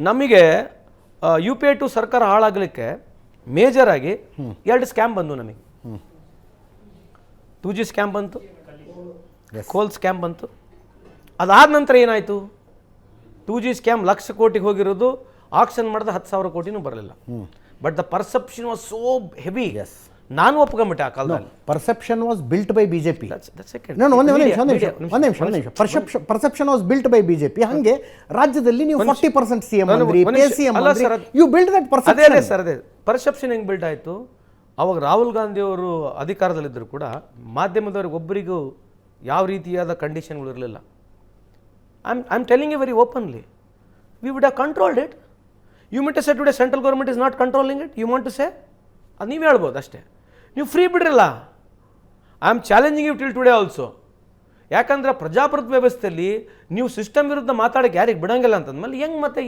ನಮಗೆ UPI to ಸರ್ಕಾರ ಹಾಳಾಗಲಿಕ್ಕೆ major ಆಗಿ 2 ಸ್ಕ್ಯಾಮ್ ಬಂದು ನಮಗೆ. 2G ಸ್ಕ್ಯಾಮ್ ಬಂತು, ಕೋಲ್ ಸ್ಕ್ಯಾಮ್ ಬಂತು. ಅದಾದ ನಂತರ ಏನಾಯಿತು? 2G ಸ್ಕ್ಯಾಮ್ ಲಕ್ಷ ಕೋಟಿಗೆ ಹೋಗಿರೋದು ಆಕ್ಷನ್ ಮಾಡಿದ 10,000 ಕೋಟಿನೂ ಬರಲಿಲ್ಲ. But the perception was so heavy. ನಾನು ಒಪ್ಕೊಂಬಿಟ್ಟೆ ಆ ಕಾಲದಲ್ಲಿ. Perception was built by BJP. Perception was built by BJP. ಹಂಗೆ ರಾಜ್ಯದಲ್ಲಿ ನೀವು 40% CM ಅಂದ್ರಿ, PCM ಅಂದ್ರಿ. You build that perception. ಅದೇ ಸರ್, ಅದೇ ಪರ್ಸೆಪ್ಷನ್ ಹೆಂಗೆ ಬಿಲ್ಡ್ ಆಯಿತು? ಅವಾಗ ರಾಹುಲ್ ಗಾಂಧಿ ಅವರು ಅಧಿಕಾರದಲ್ಲಿದ್ದರು ಕೂಡ ಮಾಧ್ಯಮದವ್ರಿಗೆ ಒಬ್ಬರಿಗೂ ಯಾವ ರೀತಿಯಾದ ಕಂಡೀಷನ್ಗಳು ಇರಲಿಲ್ಲ. I am telling you very openly, we would have controlled it. You meant to say today central government is not controlling it. You want to say ಅದು ನೀವು ಹೇಳ್ಬೋದು ಅಷ್ಟೇ. ನೀವು ಫ್ರೀ ಬಿಡ್ರಲ್ಲ. I am challenging you till today also. ಯಾಕಂದ್ರೆ ಪ್ರಜಾಪ್ರಭುತ್ವ ವ್ಯವಸ್ಥೆಯಲ್ಲಿ ನೀವು ಸಿಸ್ಟಮ್ ವಿರುದ್ಧ ಮಾತಾಡೋಕ್ಕೆ ಯಾರಿಗೆ ಬಿಡಂಗಿಲ್ಲ ಅಂತಂದ್ಮೇಲೆ ಹೆಂಗೆ ಮತ್ತೆ